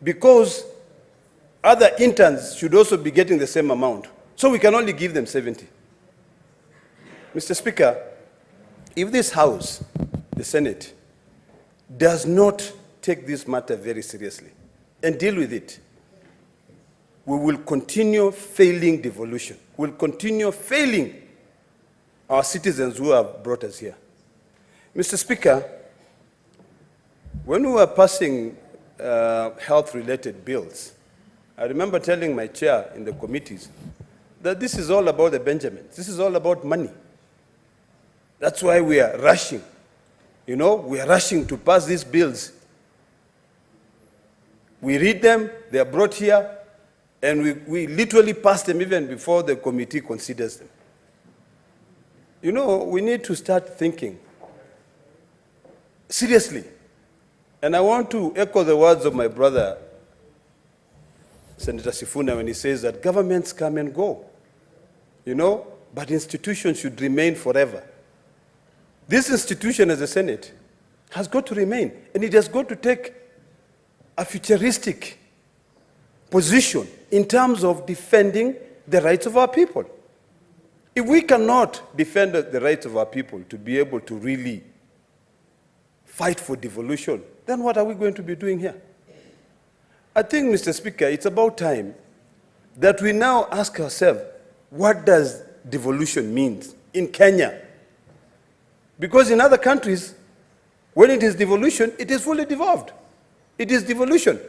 because other interns should also be getting the same amount. So we can only give them 70. Mr. Speaker, if this House, the Senate, does not take this matter very seriously and deal with it, we will continue failing devolution. We will continue failing our citizens who have brought us here. Mr. Speaker, when we were passing health-related bills, I remember telling my chair in the committees that this is all about the Benjamins. This is all about money. That's why we are rushing. You know, we are rushing to pass these bills. We read them, they are brought here, and we literally pass them even before the committee considers them. You know, we need to start thinking seriously. And I want to echo the words of my brother, Senator Sifuna, when he says that governments come and go, you know, but institutions should remain forever. This institution as a Senate has got to remain, and it has got to take a futuristic position in terms of defending the rights of our people. If we cannot defend the rights of our people to be able to really fight for devolution, then what are we going to be doing here? I think, Mr. Speaker, it's about time that we now ask ourselves, what does devolution mean in Kenya? Because in other countries, when it is devolution, it is fully devolved. It is devolution.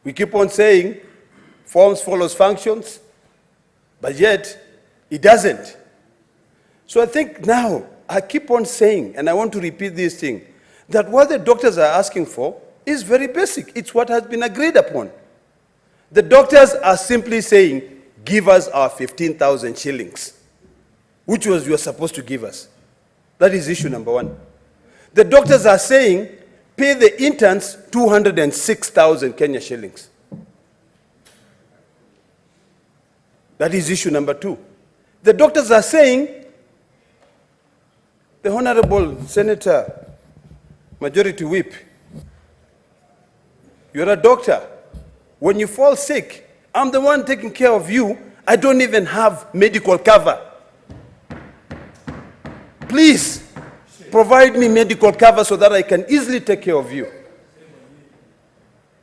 We keep on saying forms follows functions, but yet it doesn't. So I think now, I keep on saying, and I want to repeat this thing, that what the doctors are asking for is very basic. It's what has been agreed upon. The doctors are simply saying, give us our 15,000 shillings, which was you were supposed to give us. That is issue number one. The doctors are saying, pay the interns 206,000 Kenya shillings. That is issue number two. The doctors are saying, the Honorable Senator, Majority Whip, you're a doctor. When you fall sick, I'm the one taking care of you. I don't even have medical cover. Please provide me medical cover so that I can easily take care of you.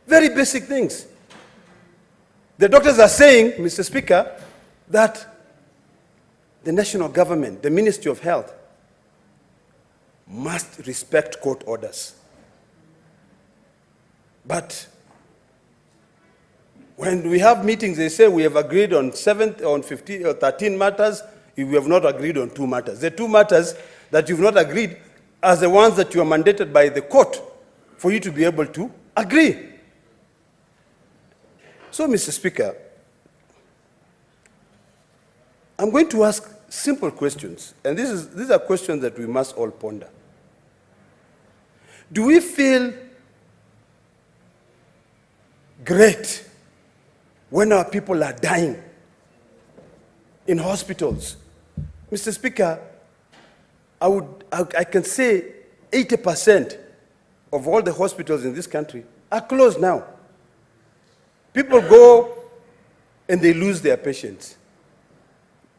Very basic things. The doctors are saying, Mr. Speaker, that the national government, the Ministry of Health, must respect court orders. But when we have meetings, they say we have agreed on 15 or 13 matters, we have not agreed on 2 matters. The 2 matters that you've not agreed are the ones that you are mandated by the court for you to be able to agree. So, Mr. Speaker, I'm going to ask simple questions, and these are questions that we must all ponder. Do we feel great when our people are dying in hospitals? Mr. Speaker, I can say 80% of all the hospitals in this country are closed now. People go and they lose their patients.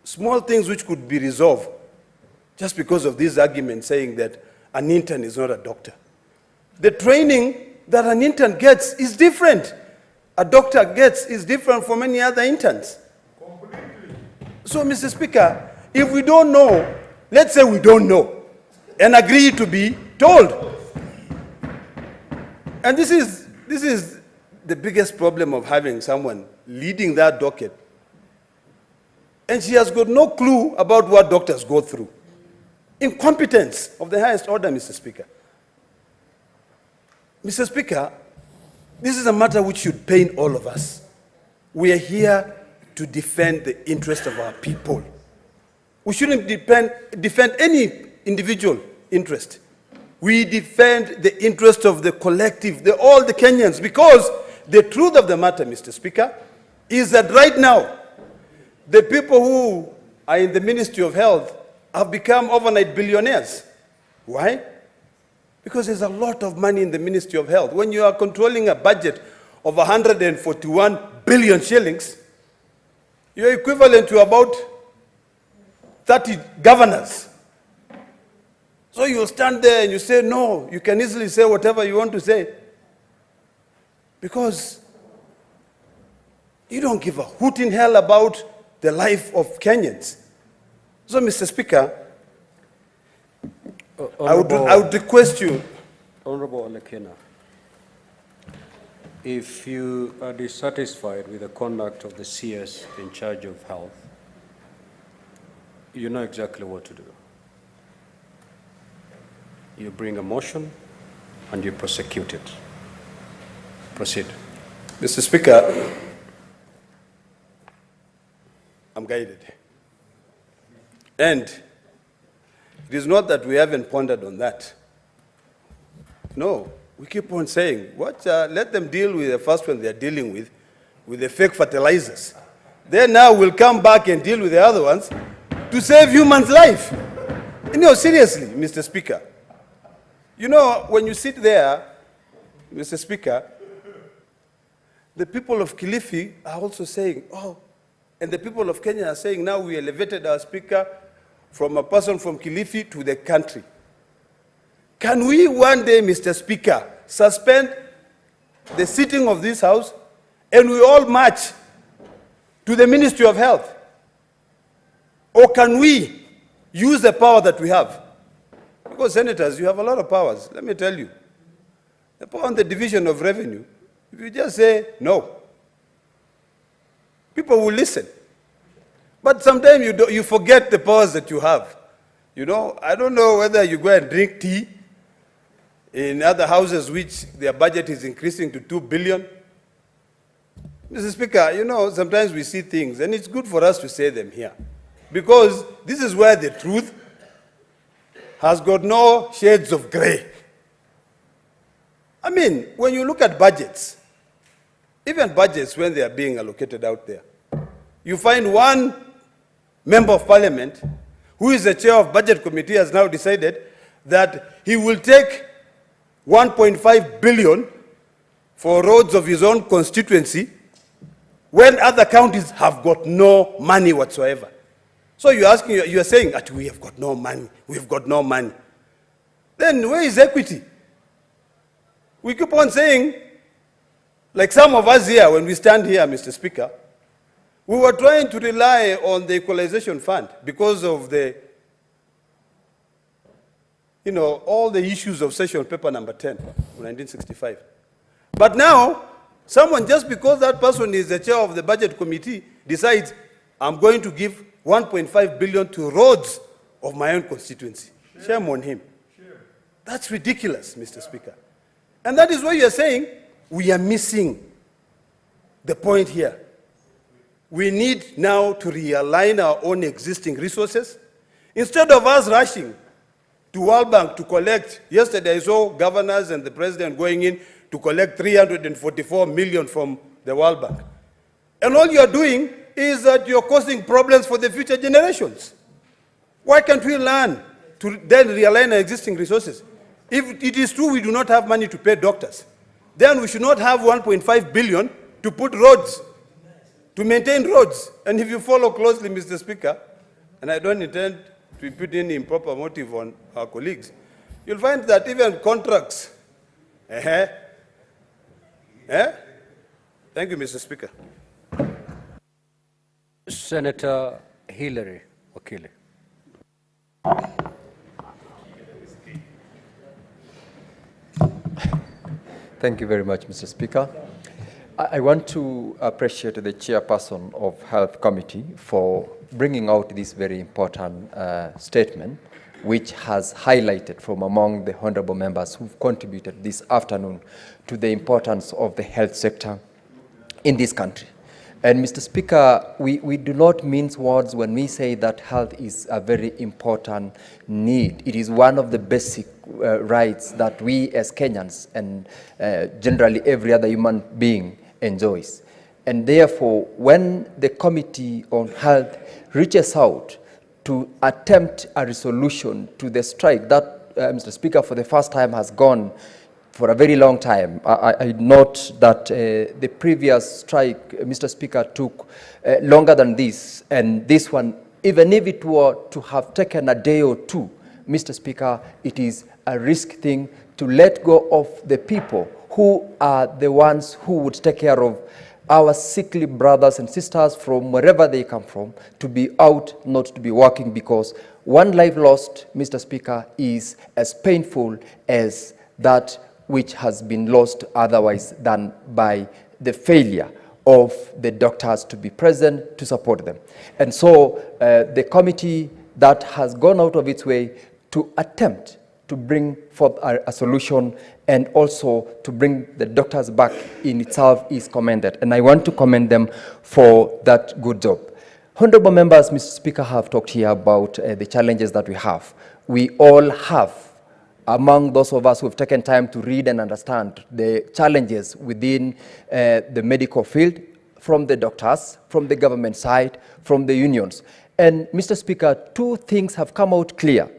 Small things which could be resolved just because of this argument saying that an intern is not a doctor. The training that an intern gets is different. A doctor gets is different from any other interns. Completely. So, Mr. Speaker, if we don't know, let's say we don't know, and agree to be told. And this is the biggest problem of having someone leading that docket. And she has got no clue about what doctors go through. Incompetence of the highest order, Mr. Speaker. Mr. Speaker, this is a matter which should pain all of us. We are here to defend the interest of our people. We shouldn't defend any individual interest. We defend the interest of the collective, all the Kenyans, because the truth of the matter, Mr. Speaker, is that right now, the people who are in the Ministry of Health have become overnight billionaires. Why? Because there's a lot of money in the Ministry of Health. When you are controlling a budget of 141 billion shillings, you're equivalent to about 30 governors. So you'll stand there and you say, no, you can easily say whatever you want to say, because you don't give a hoot in hell about the life of Kenyans. So, Mr. Speaker, I would request you. Honorable Kina, if you are dissatisfied with the conduct of the CS in charge of health, you know exactly what to do. You bring a motion and you prosecute it. Proceed. Mr. Speaker, I'm guided. And it is not that we haven't pondered on that. No, we keep on saying, let them deal with the first one they're dealing with the fake fertilizers. Then now we'll come back and deal with the other ones to save humans' life. You know, seriously, Mr. Speaker. You know, when you sit there, Mr. Speaker, the people of Kilifi are also saying, oh, and the people of Kenya are saying, now we elevated our speaker from a person from Kilifi to the country. Can we one day, Mr. Speaker, suspend the sitting of this House and we all march to the Ministry of Health? Or can we use the power that we have? Because senators, you have a lot of powers. Let me tell you. The power on the division of revenue, if you just say no, people will listen. But sometimes you forget the powers that you have. You know, I don't know whether you go and drink tea in other houses which their budget is increasing to 2 billion. Mr. Speaker, you know, sometimes we see things, and it's good for us to say them here. Because this is where the truth has got no shades of gray. I mean, when you look at budgets, even budgets when they are being allocated out there, you find one member of parliament who is the chair of budget committee has now decided that he will take 1.5 billion for roads of his own constituency when other counties have got no money whatsoever. So you're saying that we have got no money, we've got no money. Then where is equity? We keep on saying, like some of us here, when we stand here, Mr. Speaker, we were trying to rely on the equalization fund because of the, you know, all the issues of session paper number 10 of 1965. But now, someone, just because that person is the chair of the budget committee, decides, I'm going to give 1.5 billion to roads of my own constituency. Shame on him. That's ridiculous, Mr. Speaker. And that is why you're saying we are missing the point here. We need now to realign our own existing resources. Instead of us rushing to World Bank to collect, yesterday I saw governors and the president going in to collect 344 million from the World Bank. And all you're doing is that you're causing problems for the future generations. Why can't we learn to then realign our existing resources? If it is true we do not have money to pay doctors, then we should not have 1.5 billion to put roads, to maintain roads. And if you follow closely, Mr. Speaker, and I don't intend to put any improper motive on our colleagues, you'll find that even contracts, Thank you, Mr. Speaker. Senator Hillary Wakili. Thank you very much, Mr. Speaker. I want to appreciate the chairperson of Health Committee for bringing out this very important statement, which has highlighted from among the honorable members who've contributed this afternoon to the importance of the health sector in this country. And Mr. Speaker, we do not mince words when we say that health is a very important need. It is one of the basic rights that we as Kenyans and generally every other human being enjoys. And therefore, when the Committee on Health reaches out to attempt a resolution to the strike that, Mr. Speaker, for the first time has gone for a very long time. I note that the previous strike, Mr. Speaker, took longer than this, and this one, even if it were to have taken a day or two, Mr. Speaker, it is a risk thing to let go of the people who are the ones who would take care of our sickly brothers and sisters from wherever they come from, to be out, not to be working, because one life lost, Mr. Speaker, is as painful as that which has been lost otherwise than by the failure of the doctors to be present to support them. And so the committee that has gone out of its way to attempt to bring forth a solution and also to bring the doctors back in itself is commended. And I want to commend them for that good job. Honorable members, Mr. Speaker, have talked here about the challenges that we have. We all have, among those of us who have taken time to read and understand the challenges within the medical field, from the doctors, from the government side, from the unions. And Mr. Speaker, two things have come out clear.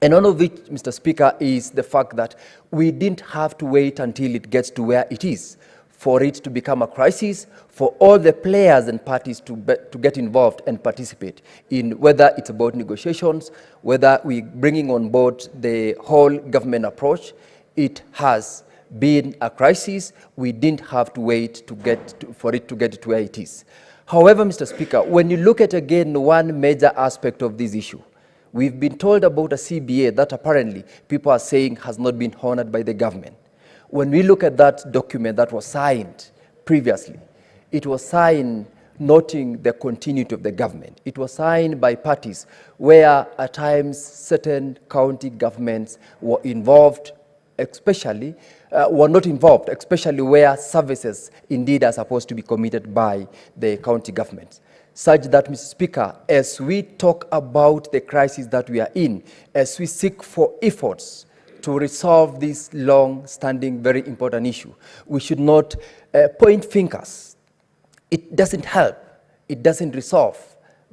And one of which, Mr. Speaker, is the fact that we didn't have to wait until it gets to where it is for it to become a crisis, for all the players and parties to get involved and participate in, whether it's about negotiations, whether we're bringing on board the whole government approach. It has been a crisis. We didn't have to wait for it to get to where it is. However, Mr. Speaker, when you look at again one major aspect of this issue, we've been told about a CBA that apparently people are saying has not been honored by the government. When we look at that document that was signed previously, it was signed noting the continuity of the government. It was signed by parties where at times certain county governments were involved, especially, were not involved, especially where services indeed are supposed to be committed by the county governments. Such that, Mr. Speaker, as we talk about the crisis that we are in, as we seek for efforts to resolve this long-standing, very important issue, we should not point fingers. It doesn't help. It doesn't resolve.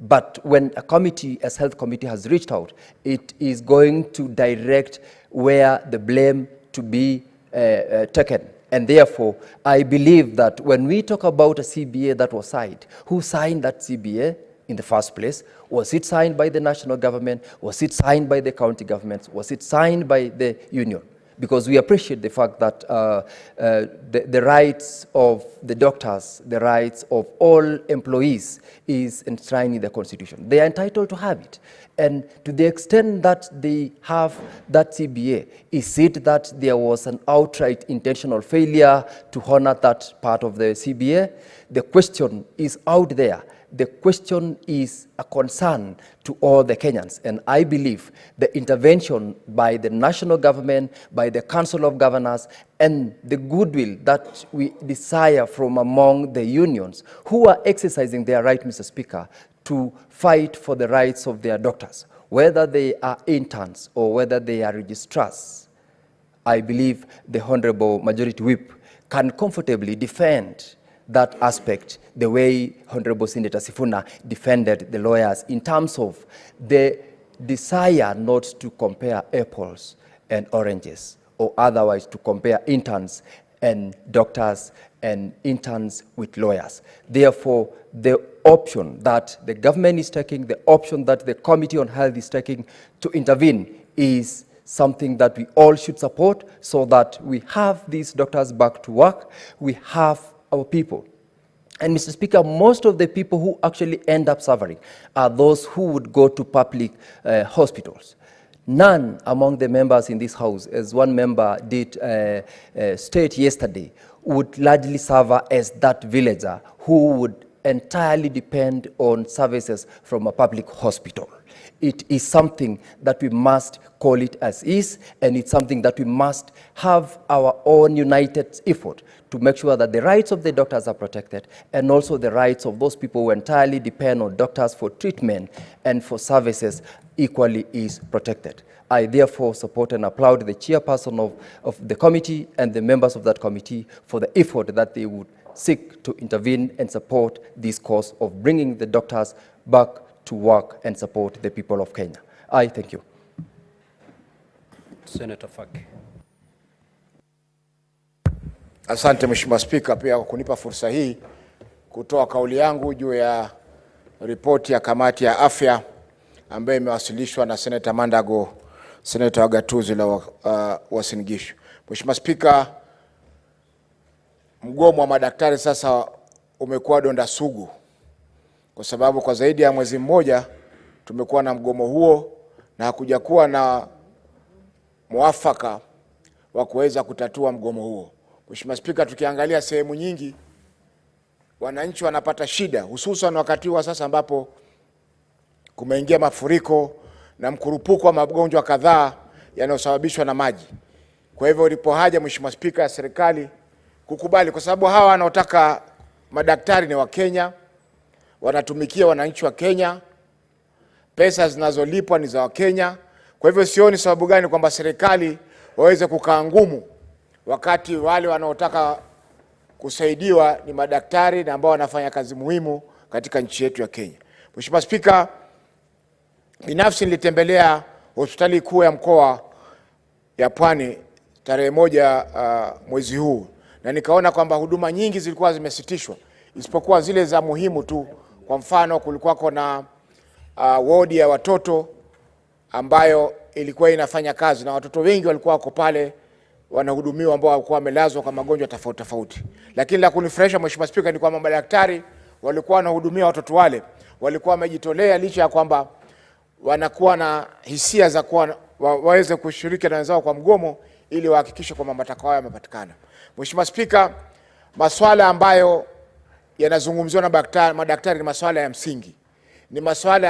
But when a committee, as health committee, has reached out, it is going to direct where the blame to be taken. And therefore, I believe that when we talk about a CBA that was signed, who signed that CBA in the first place? Was it signed by the national government? Was it signed by the county governments? Was it signed by the union? Because we appreciate the fact that the rights of the doctors, the rights of all employees is enshrined in the Constitution. They are entitled to have it. And to the extent that they have that CBA, is it that there was an outright intentional failure to honor that part of the CBA? The question is out there. The question is a concern to all the Kenyans. And I believe the intervention by the national government, by the Council of Governors, and the goodwill that we desire from among the unions who are exercising their right, Mr. Speaker, to fight for the rights of their doctors, whether they are interns or whether they are registrars. I believe the Honorable Majority Whip can comfortably defend that aspect the way Honorable Senator Sifuna defended the lawyers in terms of the desire not to compare apples and oranges, or otherwise to compare interns and doctors and interns with lawyers. Therefore, the option that the government is taking, the option that the Committee on Health is taking to intervene is something that we all should support, so that we have these doctors back to work, we have our people. And Mr. Speaker, most of the people who actually end up suffering are those who would go to public hospitals. None among the members in this House, as one member did state yesterday, would largely suffer as that villager who would entirely depend on services from a public hospital. It is something that we must call it as is, and it's something that we must have our own united effort to make sure that the rights of the doctors are protected, and also the rights of those people who entirely depend on doctors for treatment and for services equally is protected. I therefore support and applaud the chairperson of the committee and the members of that committee for the effort that they would seek to intervene and support this cause of bringing the doctors back to work and support the people of Kenya. I thank you. Senator Faki. Asante Mheshimiwa Spika pia kwa kunipa fursa hii kutoa kauli yangu juu ya ripoti ya kamati ya afya ambayo imewasilishwa na Senator Mandago, Senator wa gatuzi la Uasin Gishu. Mheshimiwa Spika, mgomo wa madaktari sasa umekuwa donda sugu, kwa sababu kwa zaidi ya mwezi mmoja tumekuwa na mgomo huo na hakuja kuwa na mwafaka wa kuweza kutatua mgomo huo. Mheshimiwa Spika, tukiangalia sehemu nyingi wananchi wanapata shida, hususan wakati wa sasa ambapo kumeingia mafuriko na mkurupuko wa magonjwa kadhaa yanayosababishwa na maji. Kwa hivyo ilipo haja Mheshimiwa Spika ya serikali kukubali, kwa sababu hawa wanaotaka madaktari ni wa Kenya, wanatumikia wananchi wa Kenya, pesa zinazolipwa ni za Kenya. Kwa hivyo sioni sababu gani kwamba serikali waweze kukaa ngumu wakati wale wanaotaka kusaidiwa ni madaktari na ambao wanafanya kazi muhimu katika nchi yetu ya Kenya. Mheshimiwa Spika, binafsi nilitembelea hospitali kuu ya mkoa ya Pwani tarehe 1 mwezi huu, na nikaona kwamba huduma nyingi zilikuwa zimesitishwa isipokuwa zile za muhimu tu. Kwa mfano, kulikuwa na wodi ya watoto ambayo ilikuwa inafanya kazi na watoto wengi walikuwa wako pale wanahudumiwa ambao walikuwa wamelazwa kwa magonjwa tofauti tofauti. Lakini la kunifurahisha Mheshimiwa Spika ni kwamba madaktari walikuwa wanahudumia watoto wale walikuwa wamejitolea, licha ya kwamba wanakuwa na hisia za kuwa waweze kushiriki na wenzao kwa mgomo ili wahakikishe kwamba matakwa yao yamepatikana. Mheshimiwa Spika, masuala ambayo yanazungumziwa na madaktari ni masuala ya msingi, ni masuala